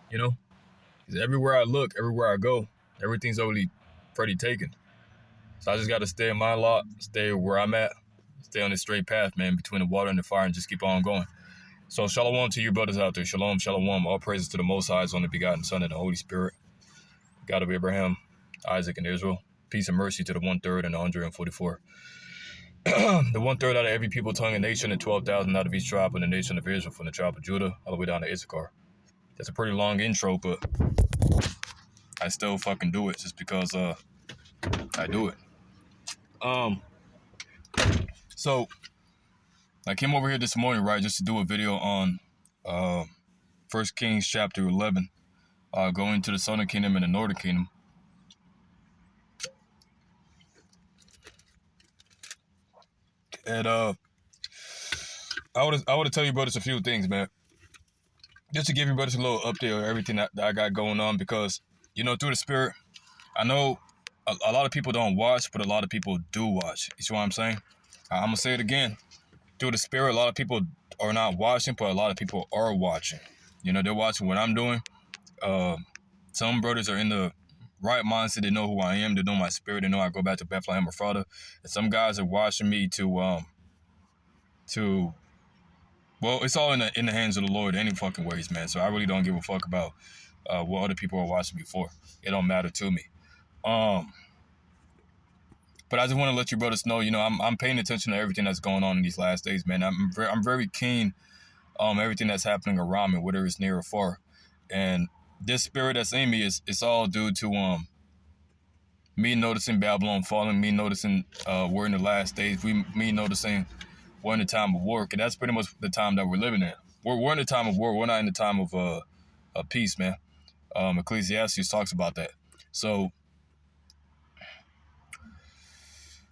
You know, 'cause everywhere I look, everywhere I go, everything's already pretty taken. So I just got to stay in my lot, stay where I'm at, stay on this straight path, man, between the water and the fire, and just keep on going. So shalom to you brothers out there. Shalom, shalom. All praises to the Most High's only begotten Son and the Holy Spirit, God of Abraham, Isaac, and Israel. Peace and mercy to the 1/3 and the 144. The 1/3 out of every people, tongue, and nation, and 12,000 out of each tribe in the nation of Israel, from the tribe of Judah all the way down to Issachar. That's a pretty long intro, but I still fucking do it just because I do it. So I came over here this morning, right, just to do a video on 1 Kings chapter 11, going to the southern kingdom and the northern kingdom. And I want to tell you brothers a few things, man, just to give you brothers a little update on everything that I got going on, because you know, through the spirit, I know a lot of people don't watch, but a lot of people do watch. You see what I'm saying? I'm gonna say it again. Through the spirit, a lot of people are not watching, but a lot of people are watching. You know, they're watching what I'm doing. Some brothers are in the right mindset. They know who I am. They know my spirit. They know I go back to Bethlehem Ephrata. And some guys are watching me to well, it's all in the hands of the Lord any fucking ways, man. So I really don't give a fuck about what other people are watching me for. It don't matter to me. But I just want to let you brothers know, you know, I'm paying attention to everything that's going on in these last days, man. I'm very keen everything that's happening around me, whether it's near or far. And this spirit that's in me it's all due to me noticing Babylon falling, me noticing we're in the last days, me noticing we're in the time of war, and that's pretty much the time that we're living in. We're in the time of war. We're not in the time of peace, man. Ecclesiastes talks about that. So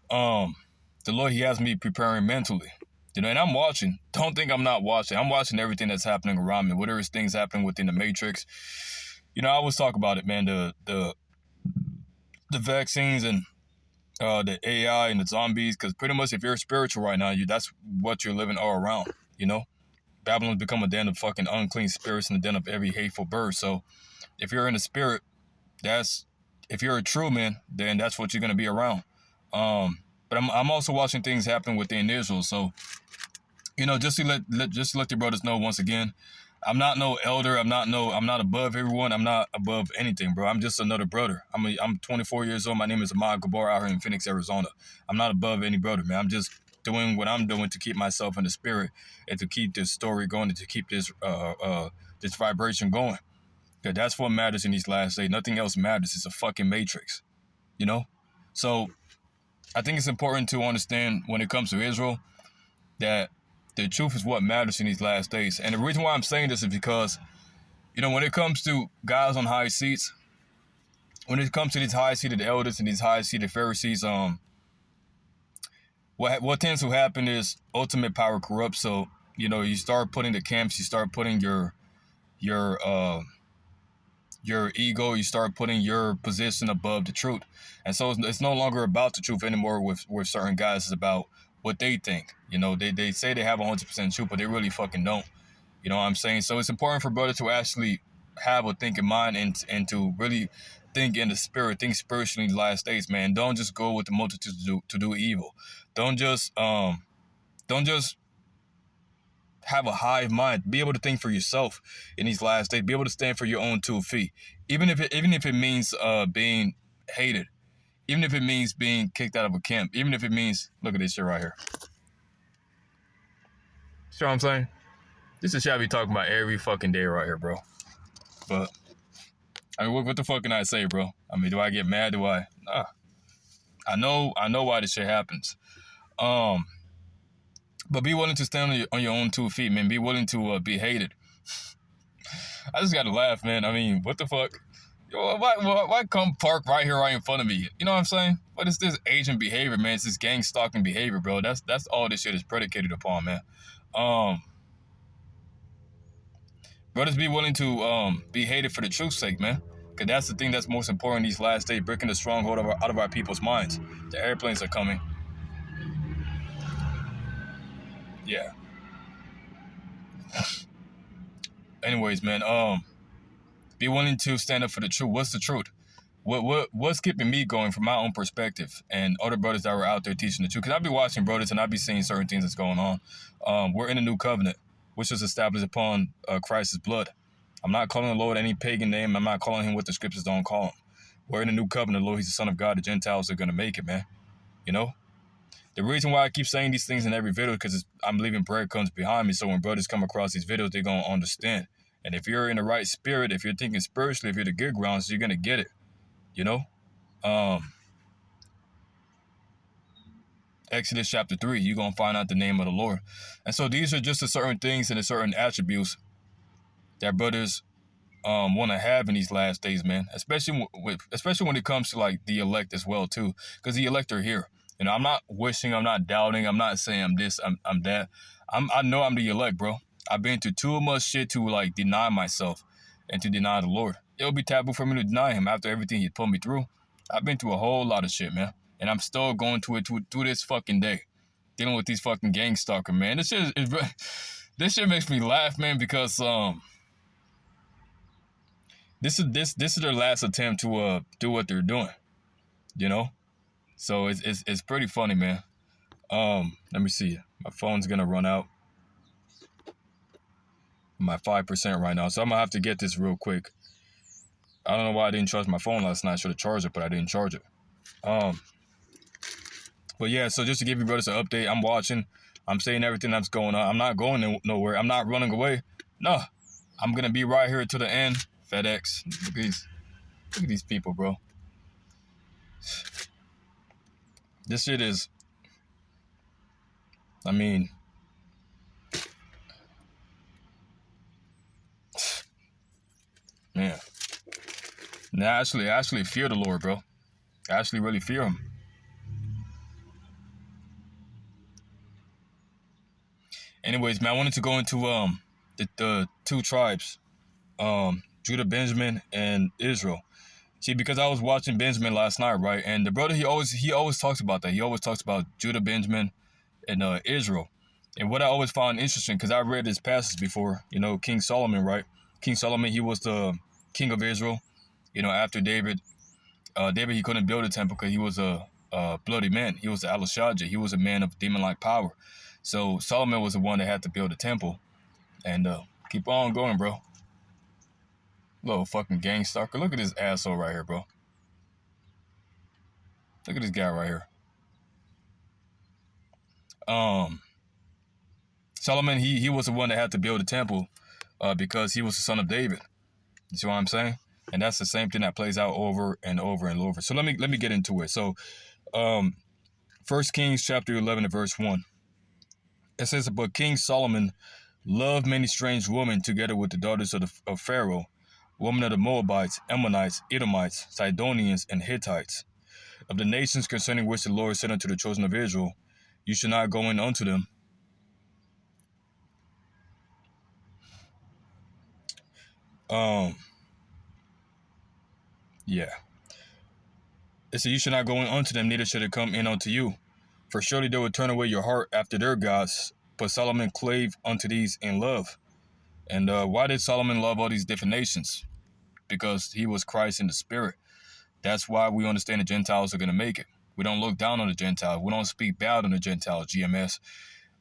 the Lord, he has me preparing mentally. You know, and I'm watching. Don't think I'm not watching. I'm watching everything that's happening around me, whether it's things happening within the Matrix. You know, I always talk about it, man, the vaccines and the AI and the zombies, because pretty much if you're spiritual right now, that's what you're living all around, you know? Babylon's become a den of fucking unclean spirits and a den of every hateful bird. So if you're in the spirit, if you're a true man, then that's what you're going to be around. But I'm also watching things happen within Israel. So, you know, just to let the brothers know once again, I'm not no elder. I'm not above everyone. I'm not above anything, bro. I'm just another brother. I'm 24 years old. My name is Ahmad Gabar out here in Phoenix, Arizona. I'm not above any brother, man. I'm just doing what I'm doing to keep myself in the spirit and to keep this story going and to keep this this vibration going. Because that's what matters in these last days. Nothing else matters. It's a fucking matrix, you know? So I think it's important to understand when it comes to Israel that the truth is what matters in these last days. And the reason why I'm saying this is because, you know, when it comes to guys on high seats, when it comes to these high-seated elders and these high-seated Pharisees, what tends to happen is ultimate power corrupts. So, you know, you start putting the camps, you start putting your ego, you start putting your position above the truth. And so it's no longer about the truth anymore with certain guys. It's about what they think. You know, they say they have 100% truth, but they really fucking don't. You know what I'm saying? So it's important for brothers to actually have a thinking mind and to really think in the spirit, think spiritually in the last days, man. Don't just go with the multitude to do evil. Don't just have a hive mind. Be able to think for yourself in these last days. Be able to stand for your own 2 feet, even if it means being hated, even if it means being kicked out of a camp, even if it means, look at this shit right here. See what I'm saying? This is shit I be talking about every fucking day right here, bro. But I mean, what the fuck can I say, bro? I mean, do I get mad? Do I? Nah. I know why this shit happens. But be willing to stand on your own 2 feet, man. Be willing to be hated. I just gotta laugh, man. I mean, what the fuck? Yo, why come park right here, right in front of me? You know what I'm saying? What is this Asian behavior, man? It's this gang stalking behavior, bro. That's all this shit is predicated upon, man. Brothers, be willing to be hated for the truth's sake, man. Because that's the thing that's most important these last days, breaking the stronghold out of our people's minds. The airplanes are coming. Yeah. Anyways, man, Be willing to stand up for the truth. What's the truth? What's keeping me going from my own perspective and other brothers that were out there teaching the truth? Because I be watching brothers and I be seeing certain things that's going on. We're in a new covenant, which was established upon Christ's blood. I'm not calling the Lord any pagan name. I'm not calling him what the scriptures don't call him. We're in a new covenant, Lord. He's the Son of God. The Gentiles are going to make it, man. You know? The reason why I keep saying these things in every video is because I'm leaving breadcrumbs behind me. So when brothers come across these videos, they're going to understand. And if you're in the right spirit, if you're thinking spiritually, if you're the good grounds, you're going to get it. You know? Exodus chapter 3, you're going to find out the name of the Lord. And so these are just the certain things and the certain attributes that brothers want to have in these last days, man. Especially when it comes to like the elect as well too, because the elect are here. You know, I'm not wishing, I'm not doubting, I'm not saying I'm this, I'm that. I know I'm the elect, bro. I've been through too much shit to like deny myself and to deny the Lord. It'll be taboo for me to deny him after everything he put me through. I've been through a whole lot of shit, man. And I'm still going to this fucking day. Dealing with these fucking gang stalker, man. This shit makes me laugh, man, because this is their last attempt to do what they're doing. You know? So it's pretty funny, man. Let me see. My phone's gonna run out. I'm at 5% right now, so I'm gonna have to get this real quick. I don't know why I didn't charge my phone last night. I should have charged it, but I didn't charge it. But yeah, so just to give you brothers an update, I'm watching. I'm saying everything that's going on. I'm not going nowhere. I'm not running away. No, I'm gonna be right here to the end. FedEx. Look at these people, bro. This shit is. I mean. Man. Now, I actually fear the Lord, bro. I actually really fear him. Anyways, man, I wanted to go into the two tribes, Judah, Benjamin, and Israel. See, because I was watching Benjamin last night, right? And the brother, he always talks about that. He always talks about Judah, Benjamin, and Israel. And what I always found interesting, because I read this passage before, you know, King Solomon, right? King Solomon, he was the king of Israel. You know, after David, he couldn't build a temple because he was a bloody man. He was an Alashajah. He was a man of demon-like power. So Solomon was the one that had to build a temple. And keep on going, bro. Little fucking gang stalker. Look at this asshole right here, bro. Look at this guy right here. Solomon, he was the one that had to build a temple because he was the son of David. You see what I'm saying? And that's the same thing that plays out over and over and over. So let me get into it. So 1 Kings chapter 11 and verse 1. It says, but King Solomon loved many strange women together with the daughters of Pharaoh, women of the Moabites, Ammonites, Edomites, Sidonians, and Hittites. Of the nations concerning which the Lord said unto the children of Israel, you shall not go in unto them. Yeah. It said, you shall not go in unto them, neither shall it come in unto you. For surely they will turn away your heart after their gods. But Solomon clave unto these in love. And why did Solomon love all these different nations? Because he was Christ in the spirit. That's why we understand the Gentiles are going to make it. We don't look down on the Gentiles. We don't speak bad on the Gentiles, GMS.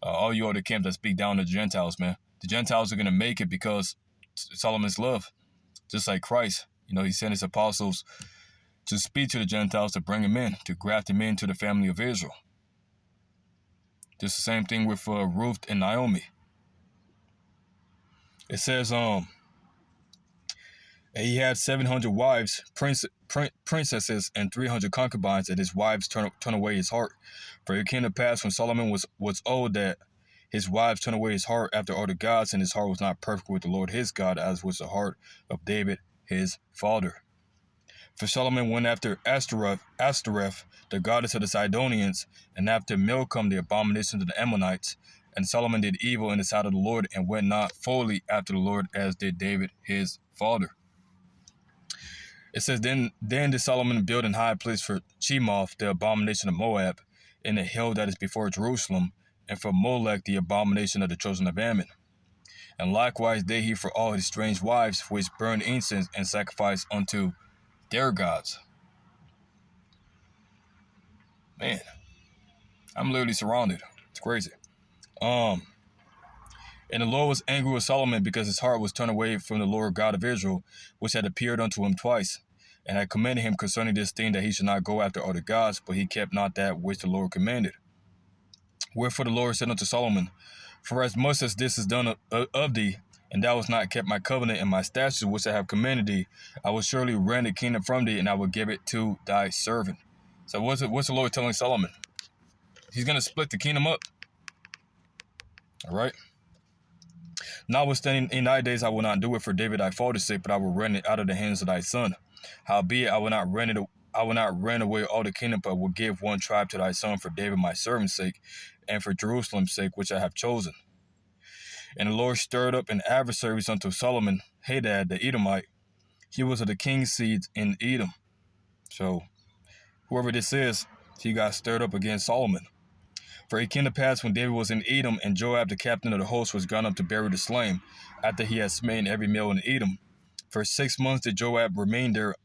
All you other camps that speak down on the Gentiles, man. The Gentiles are going to make it because Solomon's love. Just like Christ. You know, he sent his apostles to speak to the Gentiles, to bring them in, to graft them into the family of Israel. Just the same thing with Ruth and Naomi. It says, he had 700 wives, princesses, and 300 concubines, and his wives turn away his heart. For it came to pass when Solomon was old that his wives turned away his heart after other gods, and his heart was not perfect with the Lord his God, as was the heart of David his father. For Solomon went after Ashtoreth, the goddess of the Sidonians, and after Milcom, the abomination of the Ammonites. And Solomon did evil in the sight of the Lord, and went not fully after the Lord, as did David his father. It says, Then did Solomon build an high place for Chemoth, the abomination of Moab, in the hill that is before Jerusalem, and for Molech, the abomination of the children of Ammon. And likewise did he for all his strange wives, which burned incense and sacrificed unto their gods. Man, I'm literally surrounded. It's crazy. And the Lord was angry with Solomon because his heart was turned away from the Lord God of Israel, which had appeared unto him twice, and had commanded him concerning this thing that he should not go after other gods, but he kept not that which the Lord commanded. Wherefore the Lord said unto Solomon, For as much as this is done of thee, and thou hast not kept my covenant and my statutes which I have commanded thee, I will surely rend the kingdom from thee, and I will give it to thy servant. So what's the Lord telling Solomon? He's going to split the kingdom up. All right? Notwithstanding, in thy days I will not do it for David thy father's sake, but I will rend it out of the hands of thy son. Howbeit I will not rend away all the kingdom, but will give one tribe to thy son for David my servant's sake, and for Jerusalem's sake, which I have chosen. And the Lord stirred up an adversary unto Solomon, Hadad the Edomite. He was of the king's seed in Edom. So, whoever this is, he got stirred up against Solomon. For it came to pass when David was in Edom, and Joab the captain of the host was gone up to bury the slain, after he had smitten every male in Edom. For 6 months did Joab remain there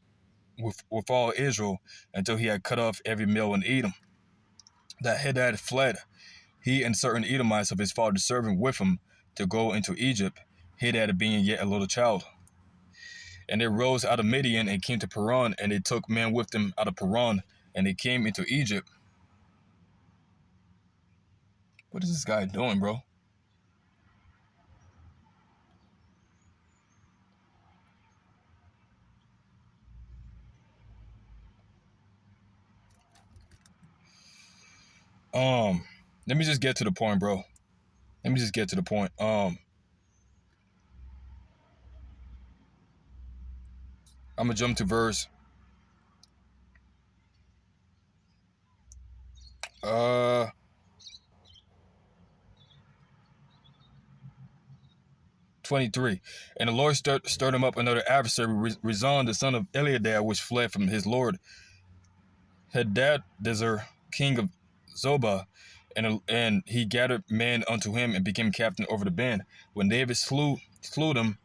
with all Israel, until he had cut off every male in Edom. That Hadad fled, he and certain Edomites of his father's servant with him, to go into Egypt, Hadad being yet a little child. And they rose out of Midian and came to Paran, and they took men with them out of Paran, and they came into Egypt. What is this guy doing, bro? Let me just get to the point, bro. Let me just get to the point. I'm gonna jump to verse 23. And the Lord stirred him up another adversary, Rezon the son of Eliadad, which fled from his lord Hadadezer, king of Zobah, and he gathered men unto him and became captain over the band. When David slew them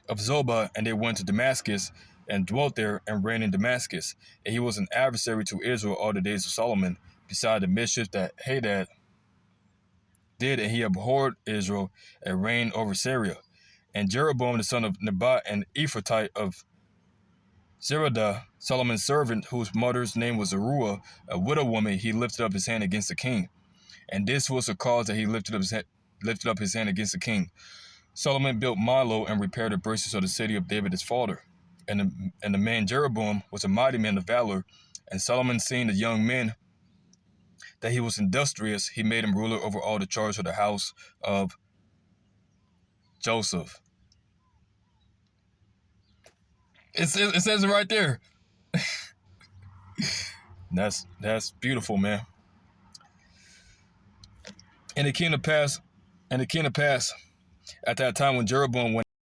of Zobah, and they went to Damascus and dwelt there and reigned in Damascus. And he was an adversary to Israel all the days of Solomon, beside the mischief that Hadad did, and he abhorred Israel and reigned over Syria. And Jeroboam the son of Nebat, an Ephrathite of Zeradah, Solomon's servant, whose mother's name was Zeruiah, a widow woman, he lifted up his hand against the king. And this was the cause that he lifted up his hand against the king. Solomon built Milo and repaired the breaches of the city of David his father. And the man Jeroboam was a mighty man of valor. And Solomon, seeing the young men that he was industrious, he made him ruler over all the charge of the house of Joseph. It says it right there. That's beautiful, man. And it came to pass at that time when Jeroboam went